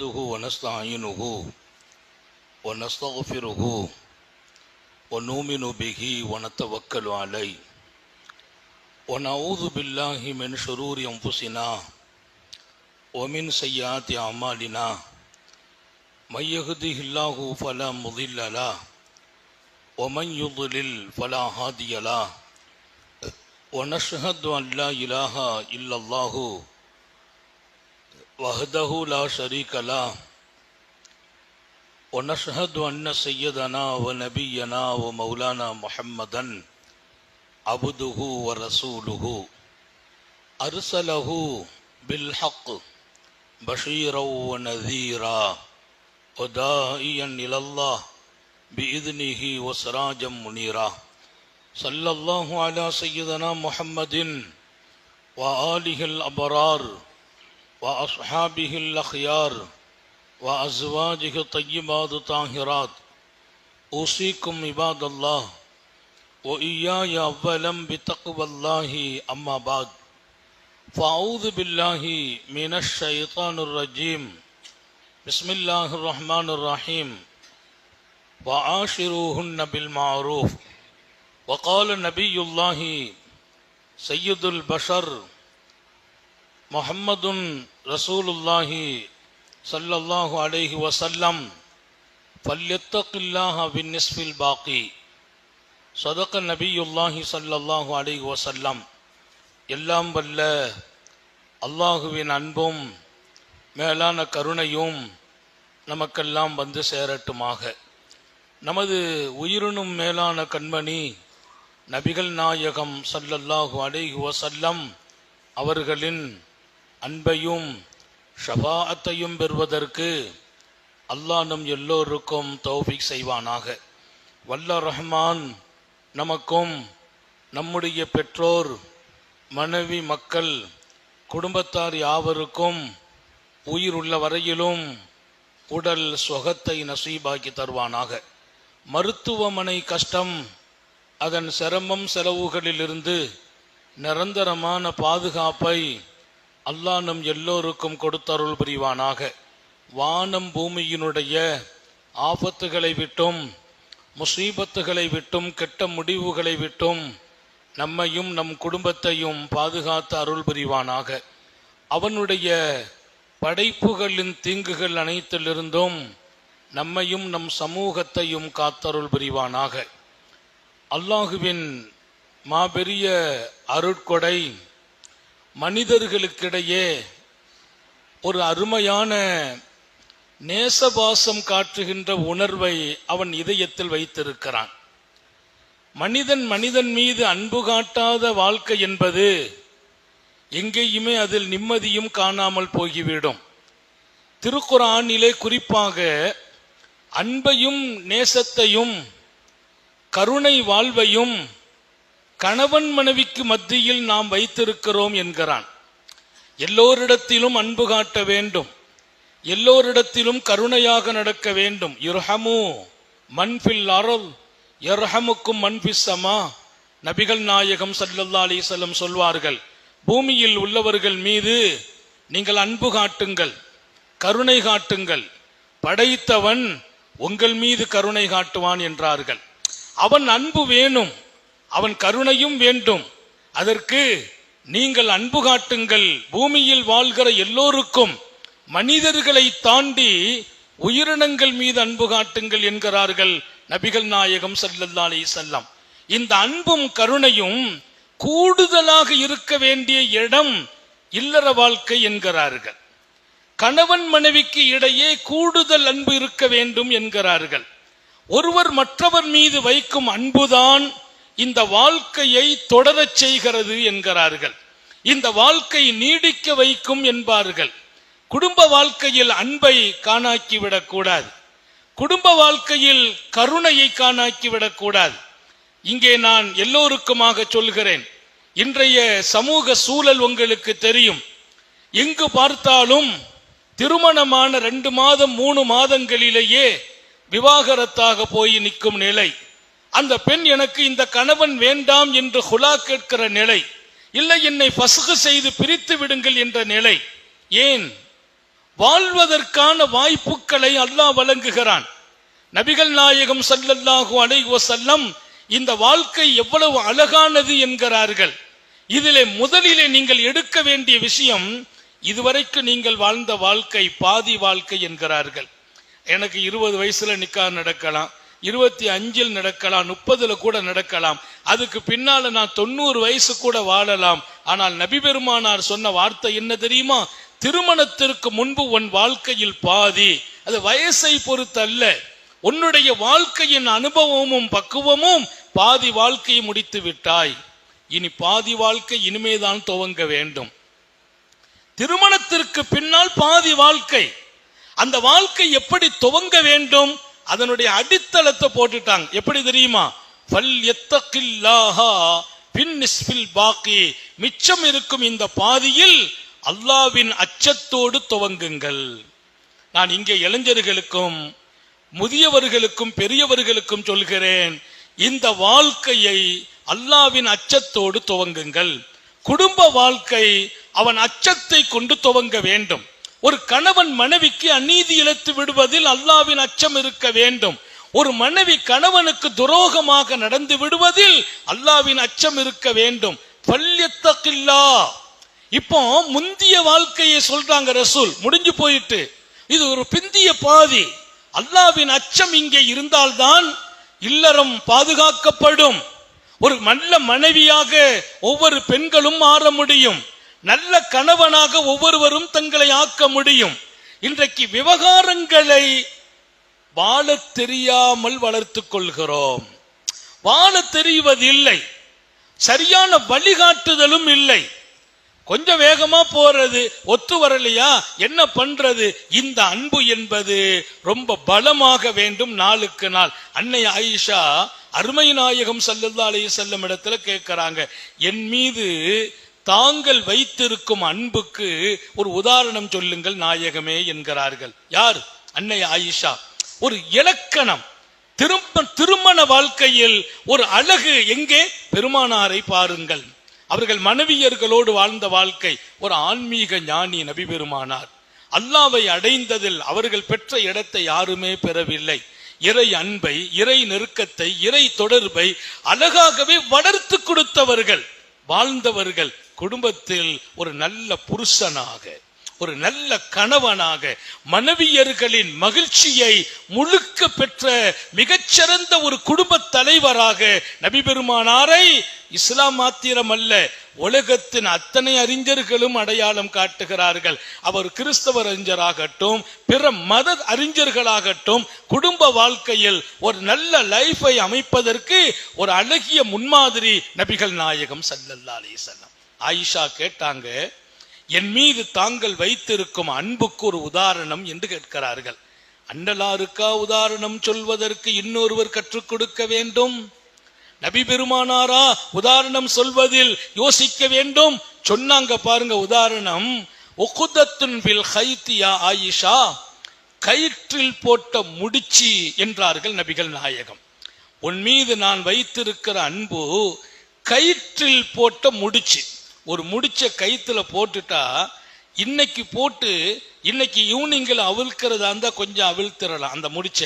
نحمده ونستعينه ونستغفره ونؤمن به ونتوكل عليه ونعوذ بالله من شرور أنفسنا ومن سيئات أعمالنا من يهده الله فلا مضل له ومن يضلل فلا هادي له ونشهد أن لا إله إلا الله وحده لا شريك له ونشهد أن سيدنا ونبينا ومولانا محمدا عبده ورسوله أرسله بالحق بشيرا ونذيرا وداعيا إلى الله بإذنه وسراجا منيرا صلى الله على سيدنا محمد وآله الأبرار وأصحابه الأخيار وأزواجه الطيبات الطاهرات أوصيكم عباد الله وإياي أولا بتقوى الله أما بعد فأعوذ بالله من الشيطان الرجيم بسم الله الرحمن الرحيم وعاشروهن بالمعروف وقال نبي الله سيد البشر محمد رسول الله صلى الله عليه وسلم فليتق الله بالنصف الباقي صدق نبي الله صلى الله عليه وسلم எல்லாம் வல்ல அல்லாஹுவின் அன்பும் மேலான கருணையும் நமக்கெல்லாம் வந்து சேரட்டுமாக. நமது உயிரினும் மேலான கண்மணி நபிகள் நாயகம் ஸல்லல்லாஹு அலைஹி வஸல்லம் அவர்களின் அன்பையும் ஷஃபாஅத்தையும் பெறுவதற்கு அல்லாஹ் நம் எல்லோருக்கும் தௌஃபீக் செய்வானாக. வல்ல ரஹ்மான் நமக்கும் நம்முடைய பெற்றோர் மனைவி மக்கள் குடும்பத்தார் யாவருக்கும் உயிருள்ள வரையிலும் உடல் சுகத்தை நசீபாக்கி தருவானாக. மருத்துவமனை கஷ்டம் அதன் சிரமம் செலவுகளிலிருந்து நிரந்தரமான பாதுகாப்பை அல்லாஹ் நம் எல்லோருக்கும் கொடுத்தருள் புரிவானாக. வானம் பூமியினுடைய ஆபத்துகளை விட்டும் முசீபத்துகளை விட்டும் கெட்ட முடிவுகளை விட்டும் நம்மையும் நம் குடும்பத்தையும் பாதுகாத்து அருள் புரிவானாக. அவனுடைய படைப்புகளின் தீங்குகள் அனைத்திலிருந்தும் நம்மையும் நம் சமூகத்தையும் காத்தருள் புரிவானாக. அல்லாஹுவின் மாபெரிய அருட்கொடை மனிதர்களுக்கிடையே ஒரு அருமையான நேசபாசம் காட்டுகின்ற உணர்வை அவன் இதயத்தில் வைத்திருக்கிறான். மனிதன் மீது அன்பு காட்டாத வாழ்க்கை என்பது எங்கேயுமே அதில் நிம்மதியும் காணாமல் போய்விடும். திருக்குர்ஆனிலே குறிப்பாக அன்பையும் நேசத்தையும் கருணை வாழ்வையும் கணவன் மனைவிக்கு மத்தியில் நாம் வைத்திருக்கிறோம் என்கிறான். எல்லோரிடத்திலும் அன்பு காட்ட வேண்டும், எல்லோரிடத்திலும் கருணையாக நடக்க வேண்டும். யுர்ஹமு மன்ஃபில் அர்ல் யர்ஹமுக்கும் மன்ஃபிஸ் ஸமா. நபிகள் நாயகம் ஸல்லல்லாஹு அலைஹி வஸல்லம் சொல்வார்கள், பூமியில் உள்ளவர்கள் மீது நீங்கள் அன்பு காட்டுங்கள், கருணை காட்டுங்கள், படைத்தவன் உங்கள் மீது கருணை காட்டுவான் என்றார்கள். அவன் அன்பு வேணும், அவன் கருணையும் வேண்டும். அதற்கு நீங்கள் அன்பு காட்டுங்கள், பூமியில் வாழ்கிற எல்லோருக்கும், மனிதர்களை தாண்டி உயிரினங்கள் மீது அன்பு காட்டுங்கள் என்கிறார்கள் நபிகள் நாயகம் ஸல்லல்லாஹு அலைஹி வஸல்லம். இந்த அன்பும் கருணையும் கூடுதலாக இருக்க வேண்டிய இடம் இல்லற வாழ்க்கை என்கிறார்கள். கணவன் மனைவிக்கு இடையே கூடுதல் அன்பு இருக்க வேண்டும் என்கிறார்கள். ஒருவர் மற்றவர் மீது வைக்கும் அன்புதான் இந்த வாழ்க்கையை தொடரச் செய்கிறது என்கிறார்கள். இந்த வாழ்க்கை நீடிக்க வைக்கும் என்பார்கள். குடும்ப வாழ்க்கையில் அன்பை காணாக்கிவிடக் கூடாது, குடும்ப வாழ்க்கையில் கருணையை காணாக்கிவிடக் கூடாது. இங்கே நான் எல்லோருக்குமாக சொல்கிறேன், இன்றைய சமூக சூழல் உங்களுக்கு தெரியும். எங்கு பார்த்தாலும் திருமணமான 2 மாதம் 3 மாதங்களிலேயே விவாகரத்தாக போய் நிற்கும் நிலை. அந்த பெண் எனக்கு இந்த கணவன் வேண்டாம் என்று ஹுலா கேட்கிற நிலை, இல்லை என்னை ஃபஸ்க் செய்து பிரித்து விடுங்கள் என்ற நிலை. ஏன்? வாழ்வதற்கான வாய்ப்புகளை அல்லாஹ் வழங்குகிறான். நபிகள் நாயகம் ஸல்லல்லாஹு அலைஹி வஸல்லம் இந்த வாழ்க்கை எவ்வளவு அழகானது என்கிறார்கள். இதிலே முதலிலே நீங்கள் எடுக்க வேண்டிய விஷயம், இதுவரைக்கும் நீங்கள் வாழ்ந்த வாழ்க்கை பாதி வாழ்க்கை என்கிறார்கள். எனக்கு 20 வயசுல நிக்கா நடக்கலாம், 25 நடக்கலாம், 30 கூட நடக்கலாம். அதுக்கு பின்னால நான் 90 வயசு கூட வாழலாம். ஆனால் நபி பெருமானார் சொன்ன வார்த்தை என்ன தெரியுமா? திருமணத்திற்கு முன்பு உன் வாழ்க்கையில் பாதி. அது வயசை பொறுத்தல்ல, உன்னுடைய வாழ்க்கையின் அனுபவமும் பக்குவமும் பாதி வாழ்க்கையை முடித்து விட்டாய். இனி பாதி வாழ்க்கை இனிமேதான் துவங்க வேண்டும். திருமணத்திற்கு பின்னால் பாதி வாழ்க்கை. அந்த வாழ்க்கை எப்படி துவங்க வேண்டும்? அதனுடைய அடித்தளத்தை போட்டுட்டாங்க. எப்படி தெரியுமா? ஃபல் யத்தகில்லாஹா பின்னிஸ்பில் பாக்கி. மிச்சம் இருக்கும் இந்த பாதியில் அல்லாஹ்வின் அச்சத்தோடு துவங்குங்கள். நான் இங்கே இளைஞர்களுக்கும் முதியவர்களுக்கும் பெரியவர்களுக்கும் சொல்கிறேன், இந்த வாழ்க்கையை அல்லாஹ்வின் அச்சத்தோடு துவங்குங்கள். குடும்ப வாழ்க்கை அவன் அச்சத்தை கொண்டு துவங்க வேண்டும். ஒரு கணவன் மனைவிக்கு அநீதி இழைத்து விடுவதில் அல்லாஹ்வின் அச்சம் இருக்க வேண்டும். ஒரு மனைவி கணவனுக்கு துரோகமாக நடந்து விடுவதில் அல்லாஹ்வின் அச்சம் இருக்க வேண்டும். ஃபல்யத்தகில்லாஹ். இப்போ முந்திய வாழ்க்கையை சொல்றாங்க ரசூல், முடிஞ்சு போயிட்டு. இது ஒரு பிந்திய பாதி. அல்லாஹ்வின் அச்சம் இங்கே இருந்தால்தான் இல்லறம் பாதுகாக்கப்படும். ஒரு நல்ல மனைவியாக ஒவ்வொரு பெண்களும் மாற முடியும். நல்ல கணவனாக ஒவ்வொருவரும் தங்களை ஆக்க முடியும். இன்றைக்கு விவகாரங்களை வாழ தெரியாமல் வளர்த்துக் கொள்கிறோம். வாழ தெரிவதில்லை, சரியான வழிகாட்டுதலும் இல்லை. கொஞ்சம் வேகமா போறது, ஒத்து வரலையா, என்ன பண்றது? இந்த அன்பு என்பது ரொம்ப பலமாக வேண்டும் நாளுக்கு நாள். அன்னை ஆயிஷா அருமை நாயகம் ஸல்லல்லாஹு அலைஹி வஸல்லம் இடத்துல கேட்கிறாங்க, என் மீது தாங்கள் வைத்திருக்கும் அன்புக்கு ஒரு உதாரணம் சொல்லுங்கள் நாயகமே என்கிறார்கள். யார்? அன்னை ஆயிஷா. ஒரு இலக்கணம். திருமண வாழ்க்கையில் ஒரு அழகு எங்கே? பெருமானாரை பாருங்கள். அவர்கள் மனைவியர்களோடு வாழ்ந்த வாழ்க்கை. ஒரு ஆன்மீக ஞானி நபி பெருமானார். அல்லாஹ்வை அடைந்ததில் அவர்கள் பெற்ற இடத்தை யாருமே பெறவில்லை. இறை அன்பை, இறை நெருக்கத்தை, இறை தொடர்பை அழகாகவே வளர்த்து கொடுத்தவர்கள், வாழ்ந்தவர்கள். குடும்பத்தில் ஒரு நல்ல புருஷனாக, ஒரு நல்ல கணவனாக, மனைவியர்களின் மகிழ்ச்சியை முழுக்க பெற்ற மிகச்சிறந்த ஒரு குடும்ப தலைவராக நபி பெருமானாரை இஸ்லாம் மாத்திரம் அல்ல, உலகத்தின் அத்தனை அறிஞர்களும் அடையாளம் காட்டுகிறார்கள். அவர் கிறிஸ்தவர் அறிஞராகட்டும், பிற மத அறிஞர்களாகட்டும், குடும்ப வாழ்க்கையில் ஒரு நல்ல லைஃபை அமைப்பதற்கு ஒரு அழகிய முன்மாதிரி நபிகள் நாயகம் ஸல்லல்லாஹு அலைஹி வஸல்லம். ஆயிஷா கேட்டாங்க, என் மீது தாங்கள் வைத்திருக்கும் அன்புக்கு ஒரு உதாரணம் என்று கேட்கிறார்கள். அண்ணலாருக்கா உதாரணம் சொல்வதற்கு இன்னொருவர் கற்றுக் கொடுக்க வேண்டும்? நபி பெருமானாரா உதாரணம் சொல்வதில் யோசிக்க வேண்டும்? சொன்னாங்க பாருங்க உதாரணம். உக்தத்துன் பில் கைத் யா ஆயிஷா, கயிற்றில் போட்ட முடிச்சி என்றார்கள் நபிகள் நாயகம். உன் மீது நான் வைத்திருக்கிற அன்பு கயிற்றில் போட்ட முடிச்சு. ஒரு முடிச்ச கயித்துல போட்டுட்டா, இன்னைக்கு போட்டு இன்னைக்கு ஈவினிங்ல அவிழ்க்கிறதா இருந்தா கொஞ்சம் அவிழ்த்திடலாம் அந்த முடிச்ச.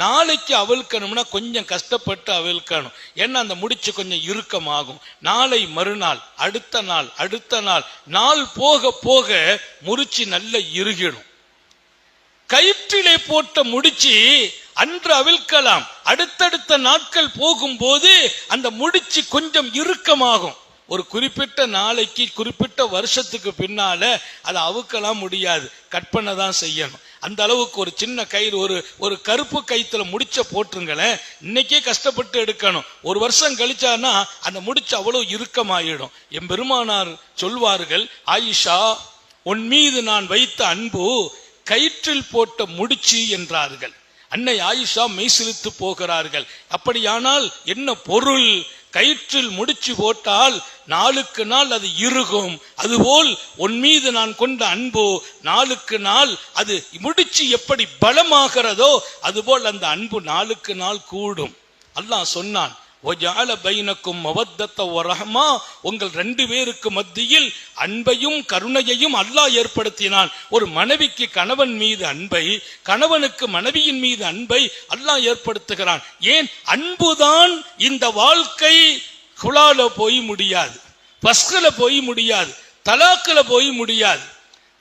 நாளைக்கு அவிழ்க்கணும்னா கொஞ்சம் கஷ்டப்பட்டு அவிழ்க்கணும். ஏன்னா அந்த முடிச்சு கொஞ்சம் இறுக்கமாகும். நாளை மறுநாள், அடுத்த நாள், அடுத்த நாள், நாள் போக போக முறிச்சு நல்ல இறுகிடும். கயிற்றிலே போட்ட முடிச்சு அன்று அவிழ்க்கலாம், அடுத்தடுத்த நாட்கள் போகும்போது அந்த முடிச்சு கொஞ்சம் இறுக்கமாகும். ஒரு குறிப்பிட்ட நாளைக்கு, குறிப்பிட்ட வருஷத்துக்கு பின்னால அதை அவுக்கலாம் முடியாது, கட் பண்ண தான் செய்யணும். அந்த அளவுக்கு ஒரு சின்ன கயிறு, ஒரு கருப்பு கயித்துல முடிச்ச போட்டுருங்களேன், இன்னைக்கே கஷ்டப்பட்டு எடுக்கணும். ஒரு வருஷம் கழிச்சானா அந்த முடிச்சு அவ்வளவு இறுக்கமாயிடும். என் பெருமானார் சொல்வார்கள், ஆயிஷா உன் மீது நான் வைத்த அன்பு கயிற்றில் போட்ட முடிச்சு என்றார்கள். அன்னை ஆயிஷா மெய்சிலித்து போகிறார்கள். அப்படியானால் என்ன பொருள்? கயிற்றில் முடிச்சு போட்டால் நாளுக்கு நாள் அது இறுகும். அதுபோல் உன் மீது நான் கொண்ட அன்பு நாளுக்கு நாள் அது முடிச்சு எப்படி பலமாகிறதோ அதுபோல் அந்த அன்பு நாளுக்கு நாள் கூடும். அல்லாஹ் சொன்னான், வஜஅல பைனக்கும் மவத்தத வரஹ்மா, உங்கள் ரெண்டு பேருக்கு மத்தியில் அன்பையும் கருணையையும் அல்லாஹ் ஏற்படுத்தினான். ஒரு மனைவிக்கு கணவன் மீது அன்பை, கணவனுக்கு மனைவியின் மீது அன்பை அல்லாஹ் ஏற்படுத்துகிறான். ஏன்? அன்புதான் இந்த வாழ்க்கை குலால போய் முடியாது, பஸ்கல போய் முடியாது, தலாக்குல போய் முடியாது.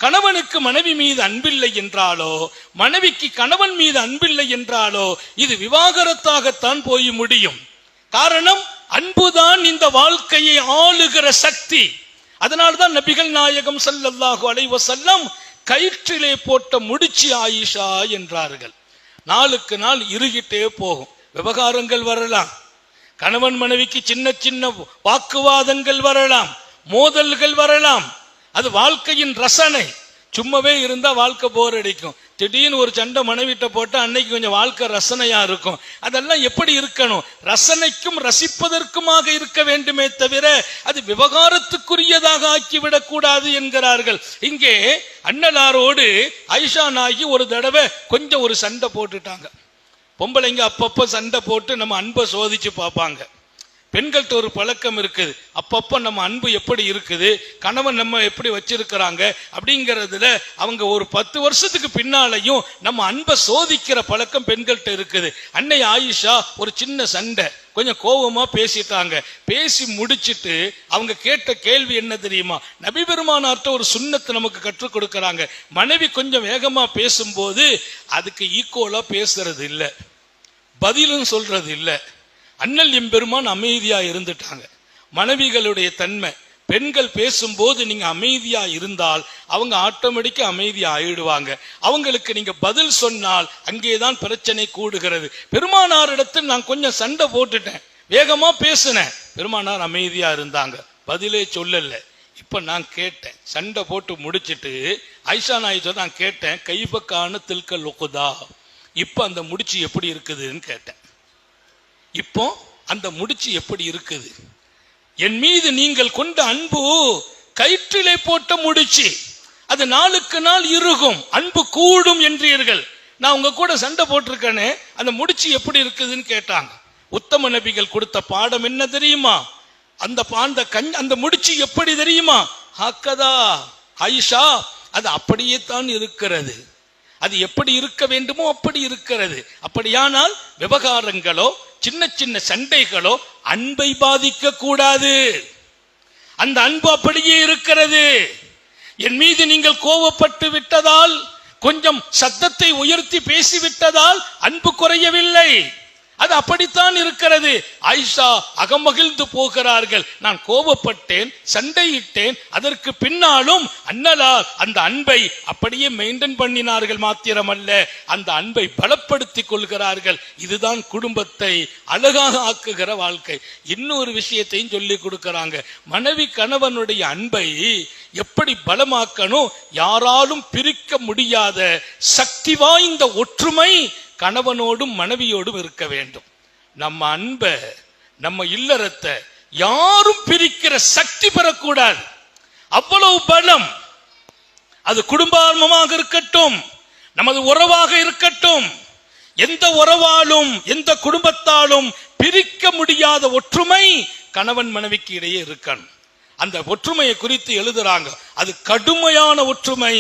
கணவனுக்கு மனைவி மீது அன்பில்லை என்றாலோ, மனைவிக்கு கணவன் மீது அன்பில்லை என்றாலோ இது விவாகரத்தாகத்தான் போய் முடியும். காரணம், அன்புதான் இந்த வாழ்க்கையை ஆளுகிற சக்தி. அதனால்தான் நபிகள் நாயகம் ஸல்லல்லாஹு அலைஹி வஸல்லம் கயிற்றிலே போட்ட முடிச்சு ஆயிஷா என்றார்கள். நாளுக்கு நாள் இறுகிட்டே போகும். விவகாரங்கள் வரலாம், கணவன் மனைவிக்கு சின்ன சின்ன வாக்குவாதங்கள் வரலாம், மோதல்கள் வரலாம். அது வாழ்க்கையின் ரசனை. சும்மாவே இருந்தா வாழ்க்கை போர் அடிக்கும். திடீர்னு ஒரு சண்டை மனைவிட்ட போட்டா அன்னைக்கு கொஞ்சம் வாழ்க்கை ரசனையா இருக்கும். அதெல்லாம் எப்படி இருக்கணும்? ரசனைக்கும் ரசிப்பதற்குமாக இருக்க வேண்டுமே தவிர அது விவகாரத்துக்குரியதாக ஆக்கிவிடக் கூடாது என்கிறார்கள். இங்கே அண்ணலாரோடு ஐஷா நாயகி ஒரு தடவை கொஞ்சம் ஒரு சண்டை போட்டுட்டாங்க. பொம்பளைங்க அப்பப்ப சண்டை போட்டு நம்ம அன்பை சோதிச்சு பார்ப்பாங்க. பெண்கள்கிட்ட ஒரு பழக்கம் இருக்குது, அப்பப்போ நம்ம அன்பு எப்படி இருக்குது, கணவன் நம்ம எப்படி வச்சிருக்கிறாங்க அப்படிங்கிறதுல அவங்க ஒரு 10 வருஷத்துக்கு பின்னாலையும் நம்ம அன்பை சோதிக்கிற பழக்கம் பெண்கள்கிட்ட இருக்குது. அன்னை ஆயிஷா ஒரு சின்ன சண்டை, கொஞ்சம் கோபமா பேசிட்டாங்க. பேசி முடிச்சிட்டு அவங்க கேட்ட கேள்வி என்ன தெரியுமா? நபி பெருமானார்ட்ட ஒரு சுன்னத்தை நமக்கு கற்றுக் கொடுக்கறாங்க. மனைவி கொஞ்சம் வேகமா பேசும்போது அதுக்கு ஈக்குவலா பேசுறது இல்லை, பதிலும் சொல்றது இல்லை. அண்ணல் எம்பெருமான் அமைதியா இருந்துட்டாங்க. மனைவிகளுடைய தன்மை, பெண்கள் பேசும்போது நீங்க அமைதியா இருந்தால் அவங்க ஆட்டோமேட்டிக்கா அமைதியா ஆயிடுவாங்க. அவங்களுக்கு நீங்க பதில் சொன்னால் அங்கேதான் பிரச்சனை கூடுகிறது. பெருமானாரிடத்தில் நான் கொஞ்சம் சண்டை போட்டுட்டேன், வேகமா பேசினேன், பெருமானார் அமைதியா இருந்தாங்க, பதிலே சொல்லல. இப்ப நான் கேட்டேன், சண்டை போட்டு முடிச்சிட்டு ஐஷா நாயகி நான் கேட்டேன், கைபக்கான தில்கல் உக்குதா, இப்ப அந்த முடிச்சு எப்படி இருக்குதுன்னு கேட்டேன். இப்போ அந்த முடிச்சு எப்படி இருக்குது? என் மீது நீங்கள் கொண்ட அன்பு கயிற்றிலே போட்ட முடிச்சு, அது நாளுக்கு நாள் இறுகும், அன்பு கூடும் என்றீர்கள். நான் உங்க கூட சண்டை போட்டிருக்கேனே, அந்த முடிச்சு எப்படி இருக்குதுன்னு கேட்டாங்க. உத்தம நபிகள் கொடுத்த பாடம் என்ன தெரியுமா? அந்த முடிச்சு எப்படி தெரியுமா? ஹக்கதா ஆயிஷா, அது அப்படியே தான் இருக்கிறது, அது எப்படி இருக்க வேண்டுமோ அப்படி இருக்கிறது. அப்படியானால் விவகாரங்களோ சின்ன சின்ன சண்டைகளோ அன்பை பாதிக்க கூடாது. அந்த அன்பு அப்படியே இருக்கிறது. என் மீது நீங்கள் கோபப்பட்டு விட்டதால், கொஞ்சம் சத்தத்தை உயர்த்தி பேசிவிட்டதால் அன்பு குறையவில்லை, அது அப்படித்தான் இருக்கிறது. ஆயிஷா அகமகிழ்ந்து போகிறார்கள். நான் கோபப்பட்டேன், சண்டையிட்டேன், அதற்கு பின்னாலும் அண்ணலார் அந்த அன்பை அப்படியே மெயின்டைன் பண்ணினார்கள். மாத்திரமல்ல, அந்த அன்பை பலப்படுத்திக் கொள்கிறார்கள். இதுதான் குடும்பத்தை அழகாக ஆக்குகிற வாழ்க்கை. இன்னொரு விஷயத்தையும் சொல்லி கொடுக்கிறாங்க. மனைவி கணவனுடைய அன்பை எப்படி பலமாக்கணும்? யாராலும் பிரிக்க முடியாத சக்தி வாய்ந்த ஒற்றுமை கணவனோடும் மனைவியோடும் இருக்க வேண்டும். நம்ம அன்பை, நம்ம இல்லறத்தை யாரும் பிரிக்கிற சக்தி பெறக்கூடாது. அவ்வளவு பலம். அது குடும்பமாக இருக்கட்டும், நமது உறவாக இருக்கட்டும், எந்த உறவாலும் எந்த குடும்பத்தாலும் பிரிக்க முடியாத ஒற்றுமை கணவன் மனைவிக்கு இடையே இருக்கணும். அந்த ஒற்றுமையை குறித்து எழுதுறாங்க, அது கடுமையான ஒற்றுமை,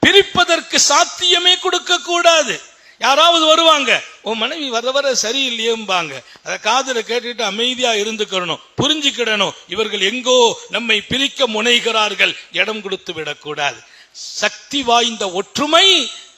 பிரிப்பதற்கு சாத்தியமே கொடுக்க கூடாது. யாராவது வருவாங்க, உன் மனைவி வர வர சரியில்லையேம்பாங்க, அதை காதுல கேட்டுட்டு அமைதியா இருந்துக்கணும், புரிஞ்சுக்கிடணும். இவர்கள் எங்கோ நம்மை பிரிக்க முனைகிறார்கள், இடம் கொடுத்து விடக்கூடாது. சக்தி வாய்ந்த ஒற்றுமை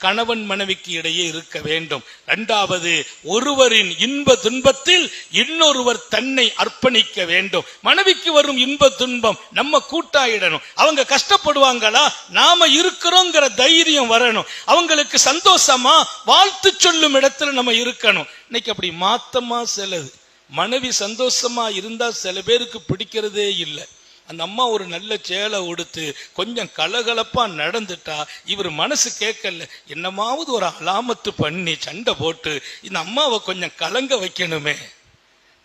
கணவன் மனைவிக்கு இடையே இருக்க வேண்டும். இரண்டாவது, ஒருவரின் இன்ப துன்பத்தில் இன்னொருவர் தன்னை அர்ப்பணிக்க வேண்டும். மனைவிக்கு வரும் இன்ப துன்பம் நம்ம கூட்டாயிடணும். அவங்க கஷ்டப்படுவாங்களா, நாம இருக்கிறோங்கிற தைரியம் வரணும். அவங்களுக்கு சந்தோஷமா வாழ்த்து சொல்லும் இடத்துல நம்ம இருக்கணும். இன்னைக்கு அப்படி மாத்தமா செலவு. மனைவி சந்தோஷமா இருந்தா சில பேருக்கு பிடிக்கிறதே இல்லை. அந்த அம்மா ஒரு நல்ல சேலை உடுத்து கொஞ்சம் கலகலப்பா நடந்துட்டா இவர் மனசு கேட்கல, என்னமாவது ஒரு அலாமத்து பண்ணி சண்டை போட்டு இந்த அம்மாவை கொஞ்சம் கலங்க வைக்கணுமே,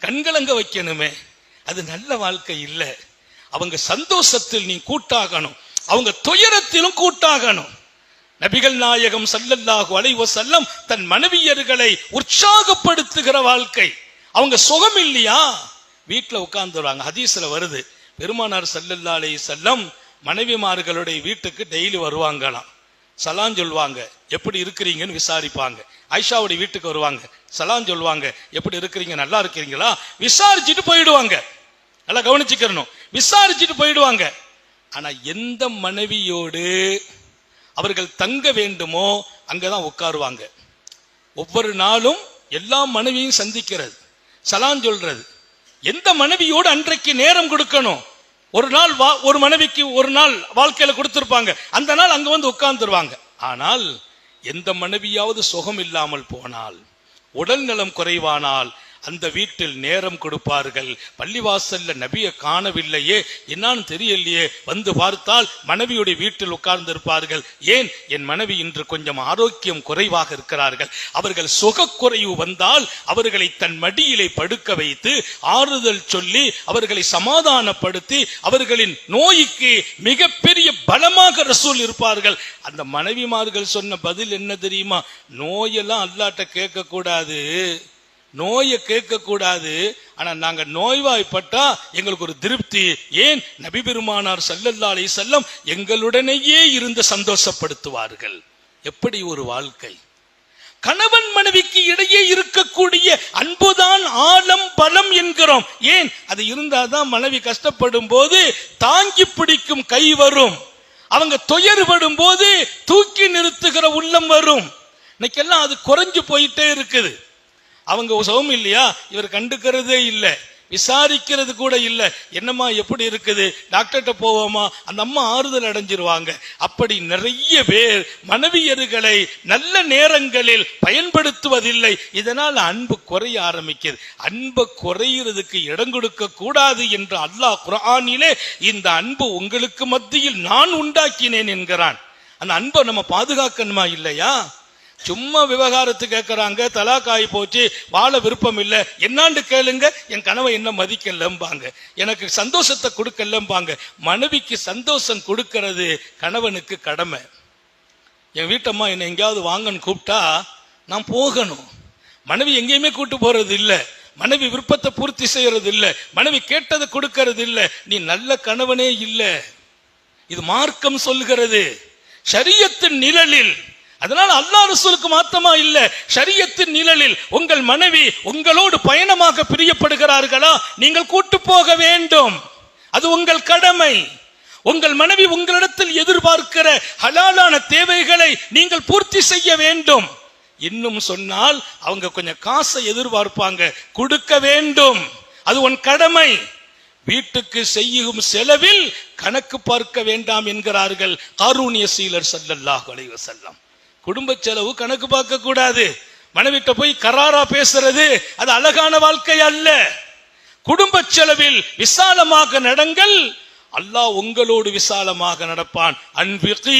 கண்கலங்க வைக்கணுமே. அது நல்ல வாழ்க்கை இல்லை. அவங்க சந்தோஷத்தில் நீ கூட்டாகணும், அவங்க துயரத்திலும் கூட்டாகணும். நபிகள் நாயகம் ஸல்லல்லாஹு அலைஹி வஸல்லம் தன் மனைவியர்களை உற்சாகப்படுத்துகிற வாழ்க்கை, அவங்க சுகம் இல்லையா, வீட்டுல உட்கார்ந்துருவாங்க. ஹதீஸ்ல வருது, பெருமானார் ஸல்லல்லாஹு அலைஹி வஸல்லம் மனைவிமார்களுடைய வீட்டுக்கு டெய்லி வருவாங்களாம். சலாம் சொல்லுவாங்க, எப்படி இருக்கிறீங்கன்னு விசாரிப்பாங்க. ஆயிஷாவுடைய வீட்டுக்கு வருவாங்க, சலாம் சொல்லுவாங்க, எப்படி இருக்கிறீங்க, நல்லா இருக்கிறீங்களா, விசாரிச்சுட்டு போயிடுவாங்க. நல்லா கவனிச்சுக்கணும், விசாரிச்சுட்டு போயிடுவாங்க. ஆனா எந்த மனைவியோடு அவர்கள் தங்க வேண்டுமோ அங்கதான் உட்காருவாங்க. ஒவ்வொரு நாளும் எல்லா மனைவியும் சந்திக்கிறது, சலாம் சொல்றது. எந்த மனைவியோடு அன்றைக்கு நேரம் கொடுக்கணும், ஒரு நாள் ஒரு மனைவிக்கு ஒரு நாள் வாழ்க்கையில கொடுத்திருப்பாங்க, அந்த நாள் அங்க வந்து உட்கார்ந்துருவாங்க. ஆனால் எந்த மனைவியாவது சுகம் இல்லாமல் போனால், உடல் நலம் குறைவானால் அந்த வீட்டில் நேரம் கொடுப்பார்கள். பள்ளிவாசல்ல நபியை காணவில்லையே, என்னான்னு தெரியலையே, வந்து பார்த்தால் மனைவியுடைய வீட்டில் உட்கார்ந்து இருப்பார்கள். ஏன், என் மனைவி இன்று கொஞ்சம் ஆரோக்கியம் குறைவாக இருக்கிறார்கள். அவர்கள் சுகக்குறைவு வந்தால் அவர்களை தன் மடியிலே படுக்க வைத்து ஆறுதல் சொல்லி அவர்களை சமாதானப்படுத்தி அவர்களின் நோய்க்கு மிகப்பெரிய பலமாக ரசூல் இருப்பார்கள். அந்த மனைவிமார்கள் சொன்ன பதில் என்ன தெரியுமா, நோயெல்லாம் அல்லாட்ட கேட்க கூடாது, நோயை கேட்க கூடாது, ஆனா நாங்க நோய்வாய்ப்பட்டா எங்களுக்கு ஒரு திருப்தி. ஏன், நபி பெருமானார் ஸல்லல்லாஹு அலைஹி வஸல்லம் எங்களுடனேயே இருந்து சந்தோஷப்படுத்துவார்கள். எப்படி ஒரு வாழ்க்கை! கணவன் மனைவிக்கு இடையே இருக்கக்கூடிய அன்புதான் ஆழம் பலம் என்கிறோம். ஏன், அது இருந்தாதான் மனைவி கஷ்டப்படும் போது தாங்கி பிடிக்கும் கை வரும், அவங்க துயர்படும் போது தூக்கி நிறுத்துகிற உள்ளம் வரும். இன்னைக்கெல்லாம் அது குறைஞ்சு போயிட்டே இருக்குது. அவங்க சுகம் இல்லையா, இவர் கண்டுக்கிறதே இல்லை, விசாரிக்கிறது கூட இல்லை. என்னம்மா எப்படி இருக்குது, டாக்டர்கிட்ட போவோமா, அந்த அம்மா ஆறுதல் அடைஞ்சிருவாங்க. அப்படி நிறைய பேர் மனைவியர்களை நல்ல நேரங்களில் பயன்படுத்துவதில்லை. இதனால் அன்பு குறைய ஆரம்பிக்கிறது. அன்பு குறையிறதுக்கு இடம் கொடுக்க கூடாது என்று அல்லாஹ் குர்ஆனிலே இந்த அன்பு உங்களுக்கு மத்தியில் நான் உண்டாக்கினேன் என்கிறான். அந்த அன்பை நம்ம பாதுகாக்கணுமா இல்லையா? சும்மா விவகாரத்து கேட்கறாங்க, தலாக்காய் போச்சு, வாழ விருப்பம் இல்லை, என்னான்னு கேளுங்க, என் கனவை என்ன மதிக்கலம்பாங்க, எனக்கு சந்தோஷத்தை கொடுக்கலம்பாங்க. மனைவிக்கு சந்தோஷம் கொடுக்கிறது கணவனுக்கு கடமை. என் வீட்டம்மா என்னை எங்கேயாவது வாங்கன்னு கூப்பிட்டா நான் போகணும். மனைவி எங்கேயுமே கூட்டு போறது இல்லை, மனைவி விருப்பத்தை பூர்த்தி செய்யறது இல்லை, மனைவி கேட்டதை கொடுக்கறது இல்லை, நீ நல்ல கணவனே இல்லை. இது மார்க்கம் சொல்கிறது, ஷரியத்தின் நிழலில். அதனால அல்லாஹ் ரசூலுக்கு மாத்தமா இல்ல, ஷரியத்தின் நிழலில் உங்கள் மனைவி உங்களோடு பயணமாக பிரியப்படுகிறார்களா, நீங்கள் கூட்டு போக வேண்டும், அது உங்கள் கடமை. உங்கள் மனைவி உங்களிடத்தில் எதிர்பார்க்கிற ஹலாலான தேவைகளை நீங்கள் பூர்த்தி செய்ய வேண்டும். இன்னும் சொன்னால் அவங்க கொஞ்சம் காசை எதிர்பார்ப்பாங்க, கொடுக்க வேண்டும், அது உன் கடமை. வீட்டுக்கு செய்யும் செலவில் கணக்கு பார்க்க வேண்டாம் என்கிறார்கள் காரூணிய சீலர் ஸல்லல்லாஹு அலைஹி வஸல்லம். குடும்ப செலவு கணக்கு பார்க்க கூடாது. மனைவிட்ட போய் கராரா பேசுறது அது அழகான வாழ்க்கை அல்ல. குடும்ப செலவில் விசாலமாக நடங்கள், அல்லாஹ் உங்களோடு விசாலமாக நடப்பான். அன்பிகி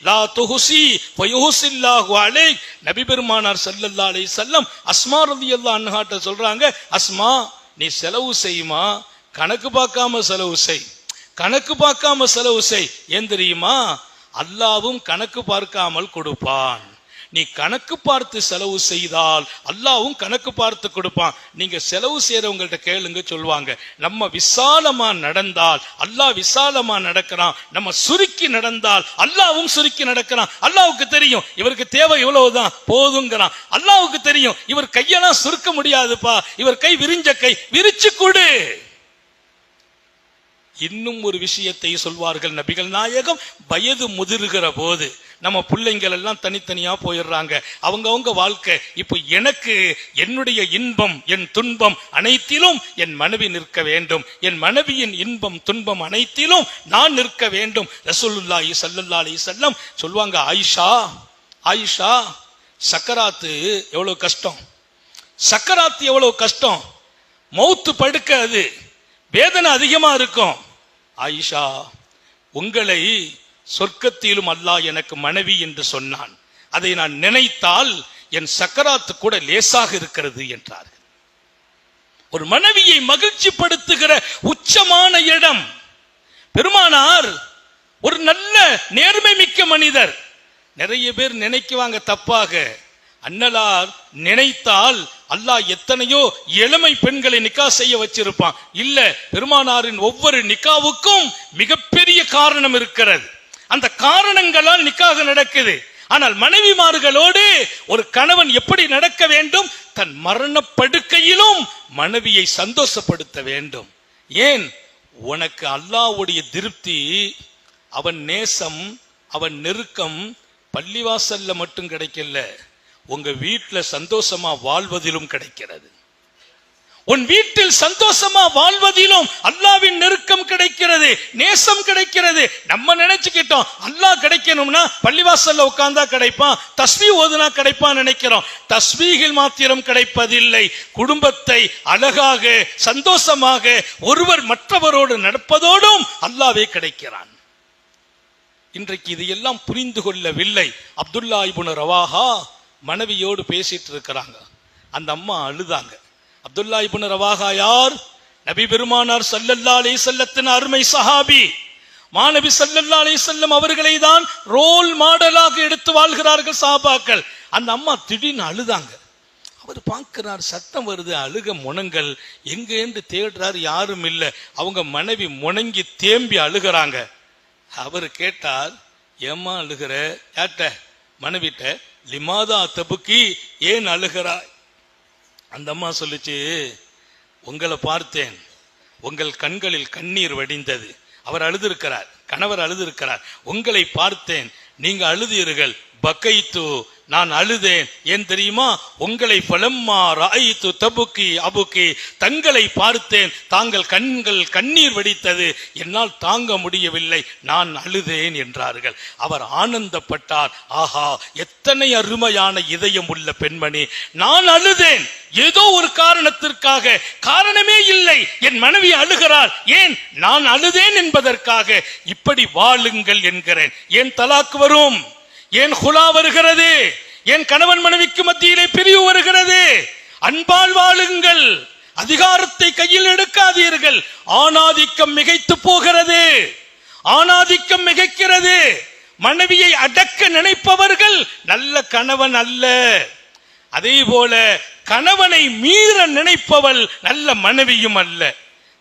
லா துஹசி ஃபயுஹசில்லாஹு அலைக். நபி பெருமானார் ஸல்லல்லாஹு அலைஹி வஸல்லம் அஸ்மா ரலியல்லாஹு அன்ஹாட்ட சொல்றாங்க, அஸ்மா நீ செலவு செய்யுமா, கணக்கு பார்க்காம செலவு செய், கணக்கு பார்க்காம செலவு செய். ஏன் தெரியுமா, அல்லாவும் கணக்கு பார்க்காமல் கொடுப்பான். நீ கணக்கு பார்த்து செலவு செய்தால் அல்லாவும் கணக்கு பார்த்து கொடுப்பான். நீங்க செலவு செய்யறவங்கள்ட்ட கேளுங்க, சொல்லுவாங்க. நம்ம விசாலமா நடந்தால் அல்லாஹ் விசாலமா நடக்கிறான், நம்ம சுருக்கி நடந்தால் அல்லாவும் சுருக்கி நடக்கிறான். அல்லாவுக்கு தெரியும் இவருக்கு தேவை இவ்வளவுதான் போதுங்கிறான். அல்லாவுக்கு தெரியும் இவர் கையெல்லாம் சுருக்க முடியாதுப்பா, இவர் கை விரிஞ்ச கை, விரிச்சு கொடு. இன்னும் ஒரு விஷயத்தை சொல்வார்கள் நபிகள் நாயகம், வயது முதிர்கிற போது நம்ம பிள்ளைங்கள் எல்லாம் தனித்தனியா போயிடுறாங்க, அவங்கவங்க வாழ்க்கை. இப்போ எனக்கு என்னுடைய இன்பம் என் துன்பம் அனைத்திலும் என் மனைவி நிற்க வேண்டும், என் மனைவியின் இன்பம் துன்பம் அனைத்திலும் நான் நிற்க வேண்டும். ரசூலுல்லாஹி ஸல்லல்லாஹு அலைஹி வஸல்லம் சொல்வாங்க, ஆயிஷா ஆயிஷா சக்கராத்து எவ்வளவு கஷ்டம், சக்கராத்து எவ்வளவு கஷ்டம், மௌத்து படுக்க அது வேதனை அதிகமா இருக்கும். ஆயிஷா, உங்களை சொர்க்கத்திலும் அல்லாஹ் எனக்கு மனைவி என்று சொன்னான், அதை நான் நினைத்தால் என் சக்கராத்து கூட லேசாக இருக்கிறது என்றார்கள். ஒரு மனைவியை மகிழ்ச்சி படுத்துகிற உச்சமான இடம். பெருமானார் ஒரு நல்ல நேர்மை மிக்க மனிதர். நிறைய பேர் நினைக்குவாங்க தப்பாக, அண்ணலார் நினைத்தால் அல்லாஹ் எத்தனையோ இளமை பெண்களை நிக்கா செய்ய வச்சிருப்பான். இல்ல, பெருமானாரின் ஒவ்வொரு நிக்காவுக்கும் மிகப்பெரிய காரணம் இருக்கிறது. அந்த காரணங்களால் நிக்காக நடக்குது. ஆனால் மனைவிமார்களோடு ஒரு கணவன் எப்படி நடக்க வேண்டும்? தன் மரண படுக்கையிலும் மனைவியை சந்தோஷப்படுத்த வேண்டும். ஏன்? உனக்கு அல்லாஹ்வுடைய திருப்தி, அவன் நேசம், அவன் நெருக்கம் பள்ளிவாசல்ல மட்டும் கிடைக்கல, உங்க வீட்டுல சந்தோஷமா வாழ்வதிலும் கிடைக்கிறது. உன் வீட்டில் சந்தோஷமா வாழ்வதிலும் அல்லாஹ்வின் நெருக்கம் கிடைக்கிறது, நேசம் கிடைக்கிறது. நம்ம நினைச்சுக்கிட்டோம் அல்லாஹ் கிடைக்கணும்னா பள்ளிவாசல்ல உட்கார்ந்தா கிடைப்பான், தஸ்பீஹ் ஓதுனா கிடைப்பான் நினைக்கிறோம். தஸ்பீஹில் மாத்திரம் கிடைப்பதில்லை. குடும்பத்தை அழகாக சந்தோஷமாக ஒருவர் மற்றவரோடு நடப்பதோடும் அல்லாஹ்வே கிடைக்கிறான். இன்றைக்கு இதையெல்லாம் புரிந்து கொள்ளவில்லை. அப்துல்லா இப்னு ரவாஹா மனைவியோடு பேசிட்டு இருக்கிறாங்க. அந்த அம்மா அழுதாங்க. அப்துல்லா இப்னு ரவாஹா யார்? நபி பெருமானார் ஸல்லல்லாஹு அலைஹி வஸல்லத்தின் அருமை சஹாபி. மாநபி ஸல்லல்லாஹு அலைஹி வஸல்லம் அவர்களை தான் ரோல் மாடலாக எடுத்து வாழ்கிறார்கள் சஹாபாக்கள். அந்த அம்மா திடீர்னு அழுதாங்க. அவர் பார்க்கிறார், சத்தம் வருது, அழுக முனங்கள் எங்கேன்னு தேடுறாரு, யாரும் இல்லை. அவங்க மனைவி முணங்கி தேம்பி அழுகிறாங்க. அவர் கேட்டார், ஏம்மா அழுகிற? யார்ட்ட? மனைவிட்ட. லிமாதா தபுக்கி, ஏன் அழுகிறாய்? அந்த அம்மா சொல்லிச்சு, உங்களை பார்த்தேன், உங்கள் கண்களில் கண்ணீர் வடிந்தது. அவர் அழுதிருக்கிறார், கணவர் அழுதிருக்கிறார். உங்களை பார்த்தேன், நீங்க அழுதீர்கள். பக்கைத்து, நான் அழுதேன். ஏன் தெரியுமா? உங்களை ஃபலம்மா ராயித்து தபுக்கி அபுக்கி, தங்களை பார்த்தேன், தாங்கள் கண்கள் கண்ணீர் வடித்தது, என்னால் தாங்க முடியவில்லை, நான் அழுதேன் என்றார்கள். அவர் ஆனந்தப்பட்டார். ஆஹா, எத்தனை அருமையான இதயம் உள்ள பெண்மணி. நான் அழுதேன் ஏதோ ஒரு காரணத்திற்காக, காரணமே இல்லை, என் மனைவி அழுகிறார், ஏன்? நான் அழுதேன் என்பதற்காக. இப்படி வாழுங்கள் என்கிறேன். ஏன் தலாக் வரும்? ஏன் ஹுலா வருகிறது? ஏன் கணவன் மனைவிக்கு மத்தியிலே பிரிவு வருகிறது? அன்பால் வாழுங்கள், அதிகாரத்தை கையில் எடுக்காதீர்கள். ஆணாதிக்கம் மிகைத்து போகிறது, ஆணாதிக்கம் மிகைக்கிறது. மனைவியை அடக்க நினைப்பவர்கள் நல்ல கணவன் அல்ல. அதே போல கணவனை மீற நினைப்பவள் நல்ல மனைவியும் அல்ல.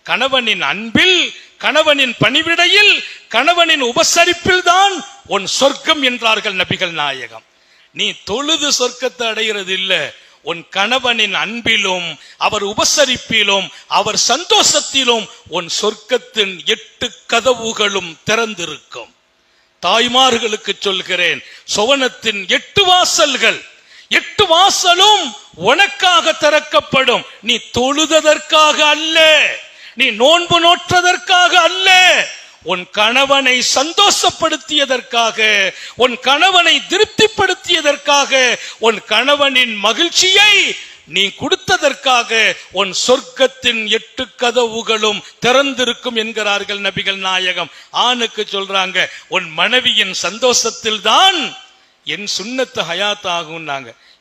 கணவனின் அன்பில், கணவனின் பணிவிடையில், கணவனின் உபசரிப்பில் தான் உன் சொர்க்கம் என்றார்கள் நபிகள் நாயகம். நீ தொழுது சொர்க்கத்தை அடைகிறது இல்ல, உன் கணவனின் அன்பிலும், அவர் உபசரிப்பிலும், அவர் சந்தோஷத்திலும் உன் சொர்க்கத்தின் 8 கதவுகளும் திறந்திருக்கும். தாய்மார்களுக்கு சொல்கிறேன், சுவனத்தின் 8 வாசல்கள், 8 வாசலும் உனக்காக திறக்கப்படும். நீ தொழுததற்காக அல்ல, நீ நோன்பு நோற்றதற்காக அல்ல, உன் கணவனை சந்தோஷப்படுத்தியதற்காக, உன் கணவனை திருப்திப்படுத்தியதற்காக, உன் கணவனின் மகிழ்ச்சியை நீ கொடுத்ததற்காக உன் சொர்க்கத்தின் 8 கதவுகளும் திறந்திருக்கும் என்கிறார்கள் நபிகள் நாயகம். ஆணுக்கு சொல்றாங்க, உன் மனைவியின் சந்தோஷத்தில் தான் என் சுன்னத்து ஹயாத் ஆகும்.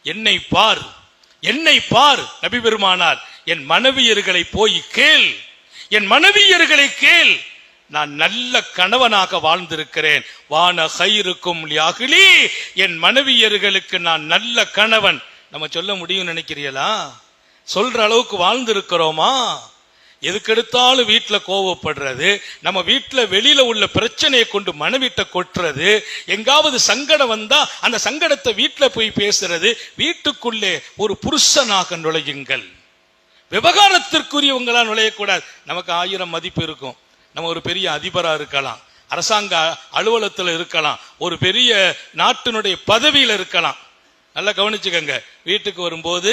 என்னை பார், என்னை பார் நபி பெருமானார், என் மனைவியர்களை போய் கேள், என் மனைவியர்களை கேள், நான் நல்ல கணவனாக வாழ்ந்திருக்கிறேன். வான கைருக்கும் லியாகிலி, என் மனைவியர்களுக்கு நான் நல்ல கணவன். நம்ம சொல்ல முடியும் நினைக்கிறீங்களா? சொல்ற அளவுக்கு வாழ்ந்திருக்கிறோமா? எதுக்கெடுத்தாலும் வீட்டுல கோவப்படுறது, நம்ம வீட்டுல வெளியில உள்ள பிரச்சனையை கொண்டு மனைவிட்ட கொட்டுறது, எங்காவது சங்கடம் வந்தா அந்த சங்கடத்தை வீட்டுல போய் பேசுறது. வீட்டுக்குள்ளே ஒரு புருஷனாக நுழையுங்கள், விவகாரத்திற்குரியவங்களா நுழையக்கூடாது. நமக்கு 1000 மதிப்பு இருக்கும், நம்ம ஒரு பெரிய அதிபரா இருக்கலாம், அரசாங்க அலுவலகத்தில் இருக்கலாம், ஒரு பெரிய நாட்டினுடைய பதவியில் இருக்கலாம். நல்லா கவனிச்சுக்கங்க, வீட்டுக்கு வரும்போது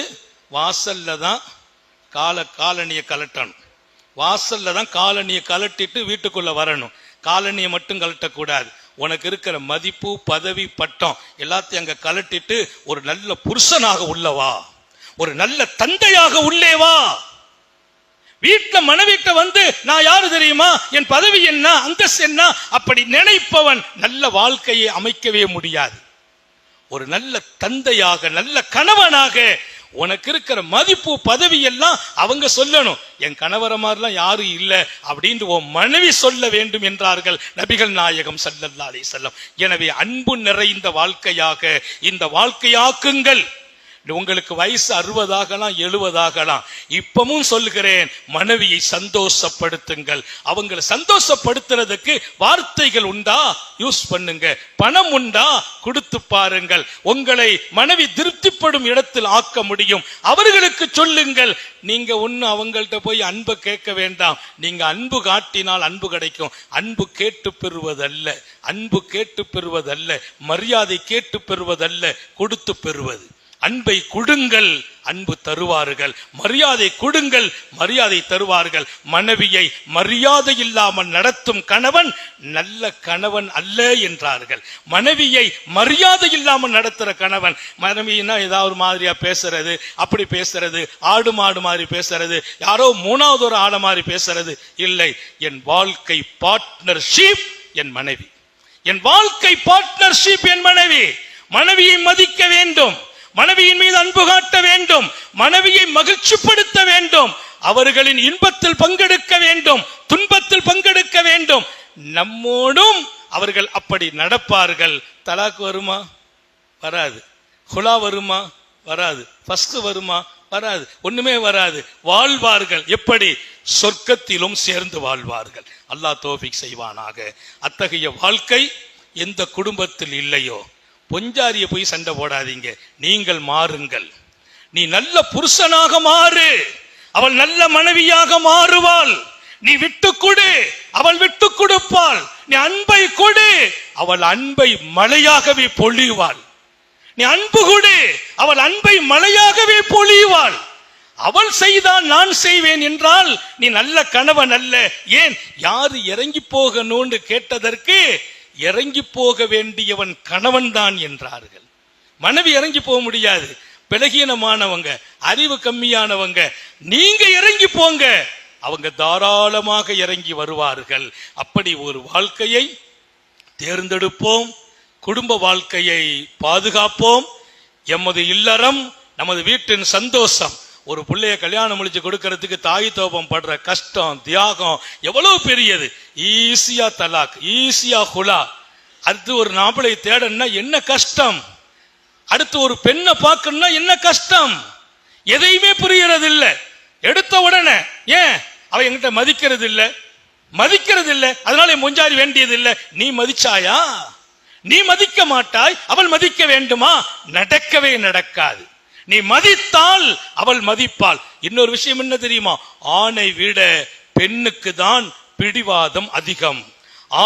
வாசல்ல தான் காலணியை கலட்டணும், வாசல்ல தான் காலணியை கலட்டிட்டு வீட்டுக்குள்ள வரணும். காலணியை மட்டும் கலட்டக்கூடாது. உனக்கு இருக்கிற மதிப்பு, பதவி, பட்டம் எல்லாத்தையும் அங்க கலட்டிட்டு ஒரு நல்ல புருஷனாக உள்ளவா, ஒரு நல்ல தந்தையாக உள்ளே வா. வீட்டுல மனைவிட்ட வந்து நான் யாரு தெரியுமா, என் பதவி என்ன, அந்தஸ்து என்ன, அப்படி நினைப்பவன் நல்ல வாழ்க்கையை அமைக்கவே முடியாது. ஒரு நல்ல தந்தையாக, நல்ல கணவனாக, உனக்கு இருக்கிற மதிப்பு, பதவி எல்லாம் அவங்க சொல்லணும். என் கணவர மாதிரிலாம் யாரும் இல்லை அப்படின்னு உன் மனைவி சொல்ல வேண்டும் என்றார்கள் நபிகள் நாயகம் ஸல்லல்லாஹு அலைஹி வஸல்லம். எனவே அன்பு நிறைந்த வாழ்க்கையாக இந்த வாழ்க்கையாக்குங்கள். உங்களுக்கு வயசு 60 ஆகலாம் 70 ஆகலாம். இப்பவும் சொல்கிறேன், மனைவியை சந்தோஷப்படுத்துங்கள். அவங்களை சந்தோஷப்படுத்துறதுக்கு வார்த்தைகள் உண்டா, யூஸ் பண்ணுங்க. பணம் உண்டா, கொடுத்து பாருங்கள். உங்களை மனைவி திருப்திப்படும் இடத்தில் ஆக்க முடியும். அவர்களுக்கு சொல்லுங்கள். நீங்க ஒண்ணு அவங்கள்ட்ட போய் அன்பை கேட்க வேண்டாம். நீங்க அன்பு காட்டினால் அன்பு கிடைக்கும். அன்பு கேட்டு பெறுவதல்ல, அன்பு கேட்டு பெறுவதல்ல, மரியாதை கேட்டு பெறுவதல்ல, கொடுத்து பெறுவது. அன்பை கொடுங்கள், அன்பு தருவார்கள். மரியாதை கொடுங்கள், மரியாதை தருவார்கள். மனைவியை மரியாதை இல்லாமல் நடத்தும் கணவன் நல்ல கணவன் அல்ல என்றார்கள். மனைவியை மரியாதை இல்லாமல் நடத்துற கணவன், மனைவினா ஏதாவது மாதிரியா பேசுறது, அப்படி பேசுறது, ஆடு மாடு மாதிரி பேசுறது, யாரோ மூணாவது ஒரு ஆடு மாதிரி பேசுறது இல்லை. என் வாழ்க்கை பார்ட்னர்ஷிப் என் மனைவி, என் வாழ்க்கை பார்ட்னர்ஷிப் என் மனைவி. மனைவியை மதிக்க வேண்டும், மனைவியின் மீது அன்பு காட்ட வேண்டும், மனைவியை மகிழ்ச்சிப்படுத்த வேண்டும், அவர்களின் இன்பத்தில் பங்கெடுக்க வேண்டும், துன்பத்தில் பங்கெடுக்க வேண்டும். நம்மோடும் அவர்கள் அப்படி நடப்பார்கள். தலாக் வருமா? வராது. ஹுலா வருமா? வராது. ஃபஸ்ட் வருமா? வராது. ஒண்ணுமே வராது. வாழ்வார்கள். எப்படி? சொர்க்கத்திலும் சேர்ந்து வாழ்வார்கள். அல்லாஹ் தௌஃபீக் செய்வானாக. அத்தகைய வாழ்க்கை எந்த குடும்பத்தில் இல்லையோ, பொஞ்சாரிய போய் சண்டை போடாதீங்க. நீங்கள் மாறுங்கள். நீ நல்ல புருஷனாக மாறு, அவள் நல்ல மனைவியாக மாறுவாள். நீ விட்டு கொடு, அவள் விட்டு கொடுப்பாள். நீ அன்பை கொடு, அவள் அன்பை மழையாகவே பொழிவாள். நீ அன்பு கொடு, அவள் அன்பை மழையாகவே பொழிவாள். அவள் செய்தால் நான் செய்வேன் என்றால் நீ நல்ல கணவன் அல்ல. ஏன்? யாரு இறங்கி போகணும்னு கேட்டதற்கு இறங்கி போக வேண்டியவன் கணவன் தான் என்றார்கள். மனைவி இறங்கி போக முடியாது. பலகீனமானவங்க, அறிவு கம்மியானவங்க, நீங்க இறங்கி போங்க, அவங்க தாராளமாக இறங்கி வருவார்கள். அப்படி ஒரு வாழ்க்கையை தேர்ந்தெடுப்போம். குடும்ப வாழ்க்கையை பாதுகாப்போம். எமது இல்லறம் நமது வீட்டின் சந்தோஷம். ஒரு பிள்ளைய கல்யாணம் முடிச்சு கொடுக்கறதுக்கு தாய் தோபம் படுற கஷ்டம், தியாகம் எவ்வளவு பெரியது. ஈஸியா தலாக், ஈஸியா ஹுலா. அடுத்து ஒரு நாவலை தேடணும்னா என்ன கஷ்டம், அடுத்து ஒரு பெண்ணை பார்க்கணும்னா என்ன கஷ்டம். எதையுமே புரியறது இல்ல. எடுத்த உடனே ஏன் அவ என்கிட்ட மதிக்கிறது இல்ல, மதிக்கிறது இல்ல, அதனால முஞ்சாரி வேண்டியது இல்ல. நீ மதிச்சாயா? நீ மதிக்க மாட்டாய், அவள் மதிக்க வேண்டுமா? நடக்கவே நடக்காது. நீ மதித்தால் அவள் மதிப்பாள். இன்னொரு விஷயம் என்ன தெரியுமா? ஆணை விட பெண்ணுக்கு தான் பிடிவாதம் அதிகம்.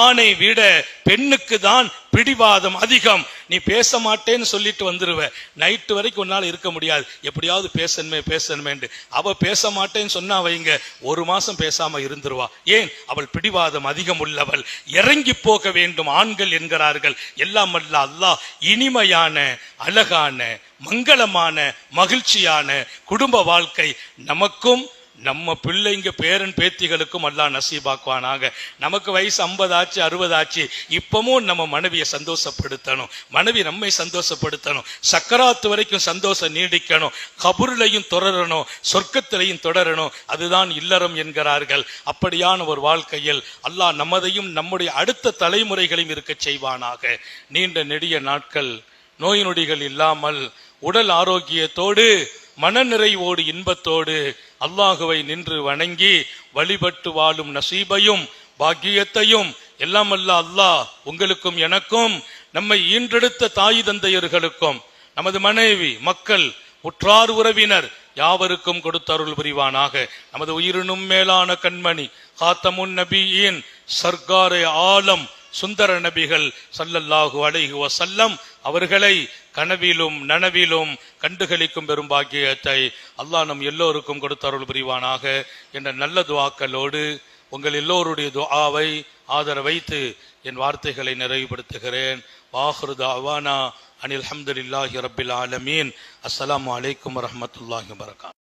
ஆணை விட பெண்ணுக்கு தான் பிடிவாதம் அதிகம். நீ பேச மாட்டேன்னு சொல்லிட்டு வந்துருவ, நைட்டு வரைக்கும் உன்னால இருக்க முடியாது. எப்படியாவது பேசணுமே. அவ பேச மாட்டேன்னு சொன்னா வைங்க, 1 மாசம் பேசாம இருந்துருவா. ஏன்? அவள் பிடிவாதம் அதிகம் உள்ளவள். இறங்கி போக வேண்டும் ஆண்கள் என்கிறார்கள். எல்லாம் அல்ல அல்லாஹ் இனிமையான, அழகான, மங்களமான, மகிழ்ச்சியான குடும்ப வாழ்க்கை நமக்கும் நம்ம பிள்ளைங்க பேரன் பேத்திகளுக்கும் அல்லாஹ் நசீபாக்குவானாக. நமக்கு வயசு 50 ஆச்சு 60 ஆச்சு, இப்பவும் நம்ம மனைவியை சந்தோஷப்படுத்தணும், மனைவி நம்மை சந்தோஷப்படுத்தணும். சக்கராத்து வரைக்கும் சந்தோஷம் நீடிக்கணும். கபூர்லையும் தொடரணும், சொர்க்கத்திலையும் தொடரணும். அதுதான் இல்லறம் என்கிறார்கள். அப்படியான ஒரு வாழ்க்கையில் அல்லாஹ் நம்மதையும் நம்முடைய அடுத்த தலைமுறைகளையும் இருக்க செய்வானாக. நீண்ட நெடிய நாட்கள், நோய் நொடிகள் இல்லாமல், உடல் ஆரோக்கியத்தோடு, மனநிறைவோடு, இன்பத்தோடு அல்லாஹுவை நின்று வணங்கி வழிபட்டு வாழும் நசீபையும் பாக்கியத்தையும் எல்லாம் அல்ல அல்லாஹ் உங்களுக்கும் எனக்கும், நம்மை ஈன்றெடுத்த தாய் தந்தையர்களுக்கும், நமது மனைவி, மக்கள், உற்றார் உறவினர் யாவருக்கும் கொடுத்தருள் புரிவானாக. நமது உயிரினும் மேலான கண்மணி காத்தமுன் நபியின் சர்க்காரே ஆலம் சுந்தர நபிகள் ஸல்லல்லாஹு அலைஹி வஸல்லம் அவர்களை கனவிலும் நனவிலும் கண்டுகளிக்கும் பெரும் பாக்கியத்தை அல்லாஹ் நம் எல்லோருக்கும் கொடுத்தருள் புரிவானாக என்ற நல்ல துஆக்களோடு உங்கள் எல்லோருடைய துஆவை ஆதரவைத்து என் வார்த்தைகளை நிறைவுபடுத்துகிறேன். வாஹிரு தஅவானா அனில் ஹம்துலில்லாஹி ரப்பில் ஆலமீன். அஸ்ஸலாமு அலைக்கும் வரஹ்மத்துல்லாஹி வபரகாத்துஹு.